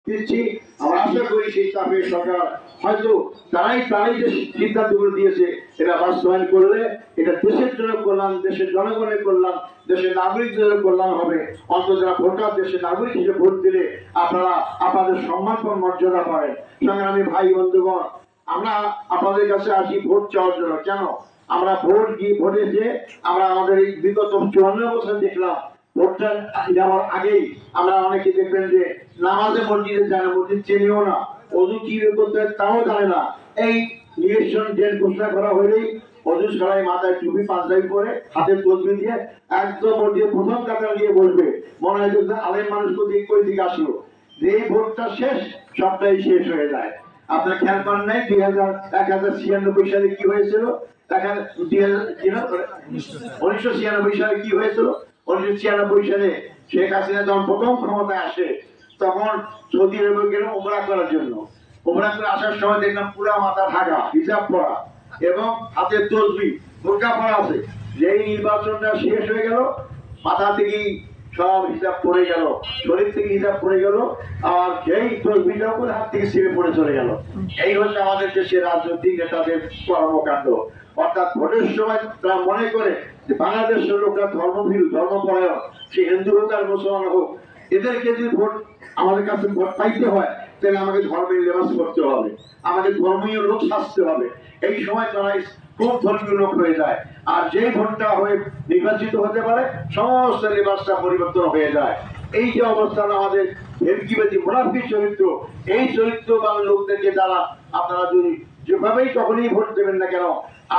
দিচ্ছি। আমরা আশা করি সেই চাপের সরকার হয়তো তারাই যে সিদ্ধান্তগুলো দিয়েছে এটা বাস্তবায়ন করলে এটা দেশের জন্য কল্যাণ, দেশের জনগণের কল্যাণ, দেশের নাগরিকদের কল্যাণ হবে। অন্তত যারা ভোটার দেশের নাগরিক হিসেবে ভোট দিলে আপনারা আপনাদের সম্মানপর মর্যাদা পাবেন। সংগ্রামী ভাই বন্ধুগণ, আমরা আপনাদের কাছে আসি ভোট চাওয়ার জন্য। কেন আমরা ভোট দিয়ে ভোটে যে আমরা আমাদের এই বিগত 54 বছর দেখলাম ভোটটা যাওয়ার আগেই আমরা অনেকে দেখবেন যে নামাজে মসজিদে যায় না, মসজিদ চেনেও না, অজু কি করতে তাও জানে না। এই ইলেকশন ডেট ঘোষণা করা হলেই অজু ছাড়াই মাথায় টুপি পাঞ্জাবি পরে হাতে তসবি দিয়ে একদম মসজিদে প্রথম কাতার গিয়ে বসবে। মনে হয় যে আলেম মানুষকে দিক করে দিকে আসলো। যে ভোটটা শেষ সবটাই শেষ হয়ে যায়। আপনার খেয়াল করেন নাই 1996 সালে কি হয়েছিল? 1996 সালে কি হয়েছিল? 1996 সালে শেখ হাসিনা যখন প্রথম ক্ষমতায় আসে তখন সৌদি আরবে গেল ওমরা করার জন্য। ওমরা করে আসার সময় দেখলাম পুরা মাথা ঢাকা, হিজাব পরা এবং হাতে তসবি, বোরকা পরা আছে। যেই নির্বাচনটা শেষ হয়ে গেল মাথা থেকেই সব হিসাব পড়ে গেল, শরীর থেকে হিসাব পড়ে গেল, আর সেই তসবিটাও করে হাত থেকে ছিঁড়ে পড়ে চলে গেল। এই হচ্ছে আমাদের দেশের রাজনৈতিক নেতাদের কর্মকাণ্ড। অর্থাৎ ভোটের সময় তারা মনে করে যে বাংলাদেশের লোকরা ধর্মভীরু, ধর্মপরায়ণ, সে হিন্দু হোক আর মুসলমান হোক, এদেরকে যদি ভোট আমাদের কাছে ভোট পাইতে হয় তাহলে আমাকে ধর্মের লেবাস করতে হবে, আমাকে ধর্মীয় লোক সাজতে হবে। এই সময় তারা খুব ধর্মীয় লোক হয়ে যায়। আর যেই ভোটটা হয়ে নির্বাচিত হতে পারে সমস্ত লেবাসটা পরিবর্তন হয়ে যায়। এই যে অবস্থান আমাদের ভেদকিবাদী মুনাফিক চরিত্র, এই চরিত্রবান লোকদেরকে দ্বারা আপনারা যদি যেভাবেই তখনই ভোট দেবেন না কেন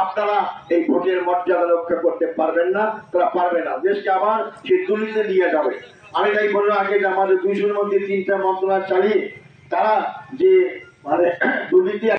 আপনারা এই ভোটের মর্যাদা রক্ষা করতে পারবেন না, তারা পারবে না, দেশকে আবার সে দুর্নীতিতে নিয়ে যাবে। আমি তাই বললাম আগে যে আমাদের 200-র মধ্যে 3টা মন্ত্রণালয় চালিয়ে তারা যে মানে